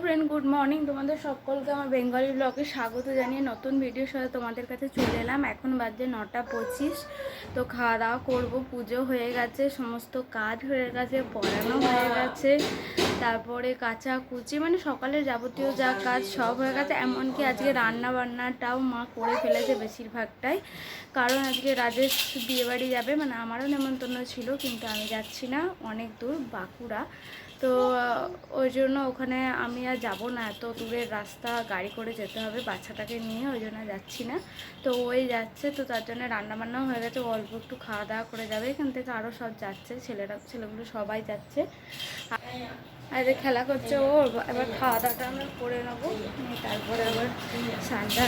Friend, good morning. তোমাদের সকলকে আমার বেঙ্গলি ব্লগে স্বাগত জানিয়ে নতুন ভিডিওর সাথে তোমাদের কাছে চলে এলাম। এখন বাজে 9:25। তো খাওয়া দাওয়া করবো, পুজো হয়ে গেছে, সমস্ত কাজ হয়ে গেছে, পড়ানো হয়ে গেছে, তারপরে কাচা কুচি মানে সকালের যাবতীয় যা কাজ সব হয়ে গেছে। এমনকি আজকে রান্না বান্নাটাও মা করে ফেলেছে বেশিরভাগটাই, কারণ আজকে রাজেশ বিয়েবাড়ি যাবে, মানে আমারও নেমন্তন্ন ছিল কিন্তু আমি যাচ্ছি না, অনেক দূর, বাঁকুড়া। তো ওই জন্য ওখানে আমি আর যাবো না, এত দূরের রাস্তা গাড়ি করে যেতে হবে বাচ্চাটাকে নিয়ে, ওই জন্য যাচ্ছি না। তো ওই যাচ্ছে, তো তার জন্য রান্নাবান্নাও হয়ে গেছে, অল্প একটু খাওয়া দাওয়া করে যাবে। এখান থেকে আরও সব যাচ্ছে, ছেলেগুলো সবাই যাচ্ছে। আর খেলা করছে ও, এবার খাওয়া দাওয়াটা আমরা করে নেবো, তারপরে আবার স্নানটা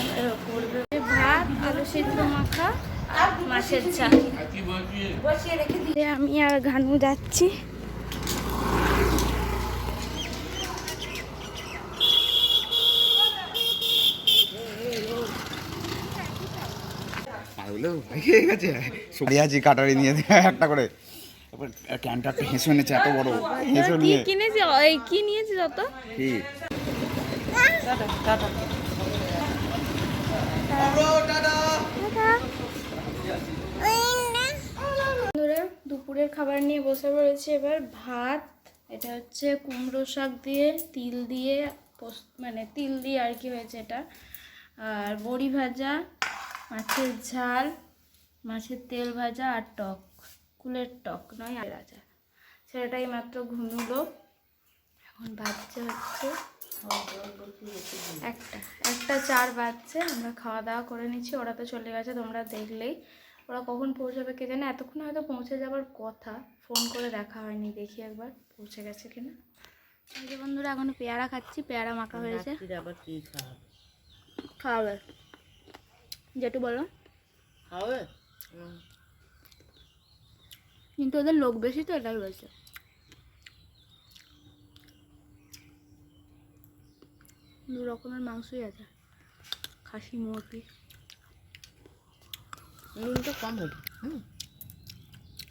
করবে। ভাত, আলু সিদ্ধ মাখা আর মাছের ঝাল বসিয়ে রেখে দিয়ে আমি আর ঘানু যাচ্ছি। কাটারি নিয়ে একটা করে ক্যানটা একটা হেসে এনেছে, এত বড় হেসে নিয়ে কিনেছি। কি নিয়েছি যত কি দুপুরের খাবার নিয়ে বসে পড়েছি। এবার ভাত, এটা হচ্ছে কুমড়ো শাক দিয়ে তিল দিয়ে, মানে তিল দিয়ে আর কি হয়েছে এটা, আর বড়ি ভাজা, মাছের ঝাল, মাছের তেল ভাজা আর টক, কুলের টক নয় আর রাজা। ছেলেটাই মাত্র ঘুমুলো, এখন বাজছে হচ্ছে একটা 4 বাজছে। আমরা খাওয়া দাওয়া করে নিচ্ছি, ওরা তো চলে গেছে, তোমরা দেখলেই। ওরা কখন পৌঁছাবে কে জানে, এতক্ষণ হয়তো পৌঁছে যাবার কথা, ফোন করে দেখা হয়নি, দেখি একবার পৌঁছে গেছে কিনা। এই যে বন্ধুরা, এখন পেয়ারা খাচ্ছি, পেয়ারা মাখা হয়েছে। খাওয়াবে যেটু বলো খাওয়াবে, কিন্তু ওদের লোক বেশি তো এটাই বলছে। দু রকমের মাংসই আছে, খাসি মুরগি, নুনটা কম হবে।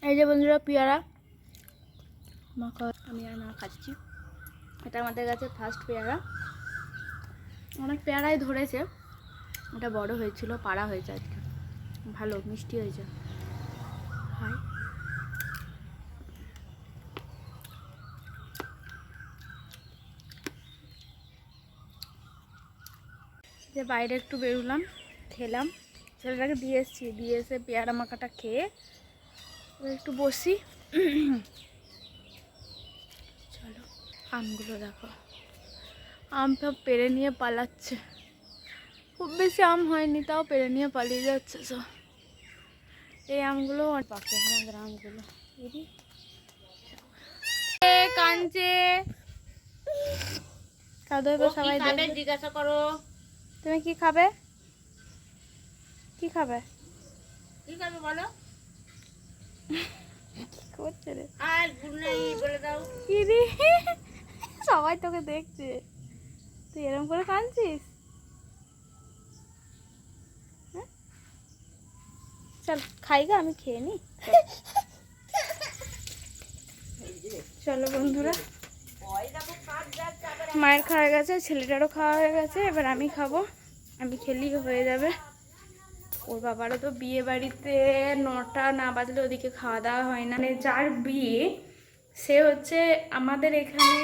এই যে বন্ধুরা পেয়ারা মাখা আমি আর মা খাচ্ছি। এটা আমাদের কাছে ফার্স্ট পেয়ারা, অনেক পেয়ারাই ধরেছে, এটা বড় হয়েছিল, পাড়া হয়েছে আজকে, ভালো মিষ্টি হয়েছে। হাই, যে বাইরে একটু বেরোলাম, খেলাম, ছেলেটাকে দিয়ে এসেছি, দিয়ে এসে পেয়ারা মাখাটা খেয়ে একটু বসি। চলো, আমগুলো দেখো, আম সব পেরে নিয়ে পালাচ্ছে, খুব বেশি আম হয়নি, তাও পেরে নিয়ে পালিয়ে যাচ্ছে সব। এই আমগুলো আর পাকে, আমাদের আমগুলো কাঁদছে। সবাই জিজ্ঞাসা করো, তুমি কি খাবে, কি খাবে, কি খাবে বলো, কি করছে রে, আর বলে দাও কি রে, সবাই তোকে দেখছে, তুই এরকম করে কাঁদছিস। চল খাই গা, আমি খেয়ে নি। চলো বন্ধুরা, মায়ের খাওয়া গেছে, ছেলেটারও খাওয়া হয়ে গেছে, এবার আমি খাবো, আমি খেলেই হয়ে যাবে। ওর বাবারও তো বিয়ে বাড়িতে 9টা না বাজলে ওদিকে খাওয়া দাওয়া হয় না। মানে যার বিয়ে, সে হচ্ছে আমাদের এখানে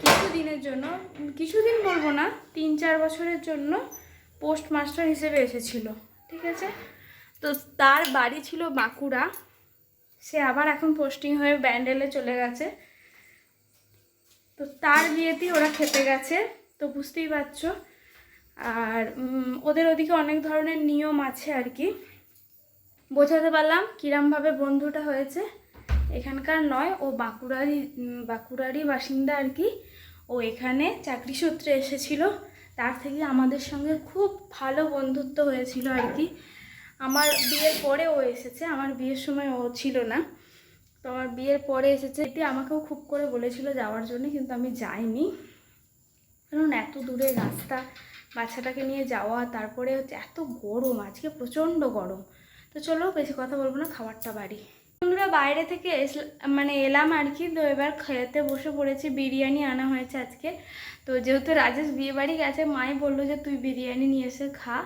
কিছুদিনের জন্য, কিছুদিন বলবো না, 3-4 বছরের জন্য পোস্ট মাস্টার হিসেবে এসেছিল, ঠিক আছে। তো তার বাড়ি ছিল বাঁকুড়া, সে আবার এখন পোস্টিং হয়ে ব্যান্ডেলে চলে গেছে। তো তার বিয়েতেই ওরা খেতে গেছে, তো বুঝতেই পারছো। আর ওদের ওদিকে অনেক ধরনের নিয়ম আছে আর কি, বোঝাতে পারলাম কিরমভাবে বন্ধুটা হয়েছে। এখানকার নয়, ও বাঁকুড়ারই বাসিন্দা আর কি। ও এখানে চাকরি সূত্রে এসেছিল, তার থেকে আমাদের সঙ্গে খুব ভালো বন্ধুত্ব হয়েছিল আর কি। আমার বিয়ের পরে ও এসেছে, আমার বিয়ের সময় ও ছিল না, তো আমার বিয়ের পরে এসেছে। এটি আমাকেও খুব করে বলেছিল যাওয়ার জন্য, কিন্তু আমি যাইনি, কারণ এত দূরের রাস্তা, বাচ্চাটাকে নিয়ে যাওয়া, তারপরে হচ্ছে এত গরম, আজকে প্রচণ্ড গরম। তো চলো বেশি কথা বলবো না, খাবারটা বাড়ি। বন্ধুরা বাইরে থেকে মানে এলাম আর কি, তো এবার খেতে বসে পড়েছি। বিরিয়ানি আনা হয়েছে আজকে। তো যেহেতু রাজেশ বিয়ে বাড়ি গেছে, মাই বললো যে তুই বিরিয়ানি নিয়ে এসে খা।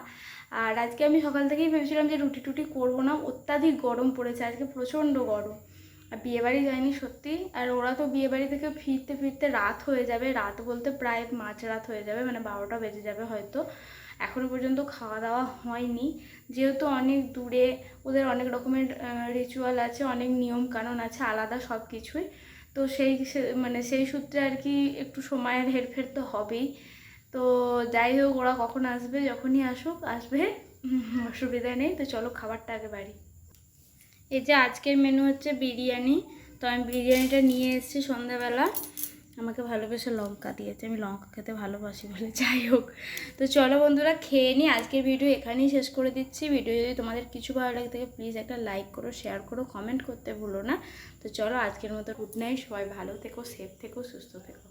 আর আজকে আমি সকাল থেকেই ভেবেছিলাম যে রুটি টুটি করবো না, অত্যাধিক গরম পড়েছে আজকে, প্রচণ্ড গরম। আর বিয়েবাড়ি যায়নি সত্যি। আর ওরা তো বিয়েবাড়ি থেকে ফিরতে ফিরতে রাত হয়ে যাবে, রাত বলতে প্রায় মাঝরাত হয়ে যাবে, মানে 12টা বেজে যাবে হয়তো। এখনও পর্যন্ত খাওয়া দাওয়া হয়নি, যেহেতু অনেক দূরে, ওদের অনেক রকমের রিচুয়াল আছে, অনেক নিয়ম কানুন আছে আলাদা সব কিছুই। তো মানে সেই সূত্রে আর কি একটু সময়ের হেরফের তো হবেই। তো যাই হোক, ওরা কখন আসবে, যখনই আসবে, অসুবিধা নেই। তো চলো খাবারটা আগে বাড়ি। এই যে আজকের মেনু হচ্ছে বিরিয়ানি। তো আমি বিরিয়ানিটা নিয়ে এসেছি সন্ধ্যাবেলা, আমাকে ভালোবেসে লঙ্কা দিয়েছে, আমি লঙ্কা খেতে ভালোবাসি বলে। যাই হোক, তো চলো বন্ধুরা খেয়ে নিই। আজকের ভিডিও এখানেই শেষ করে দিচ্ছি। ভিডিও যদি তোমাদের কিছু ভালো লাগে থাকে প্লিজ একটা লাইক করো, শেয়ার করো, কমেন্ট করতে ভুলো না। তো চলো আজকের মতো গুড নাইট, সবাই ভালো থেকো, সেফ থেকো, সুস্থ থেকো।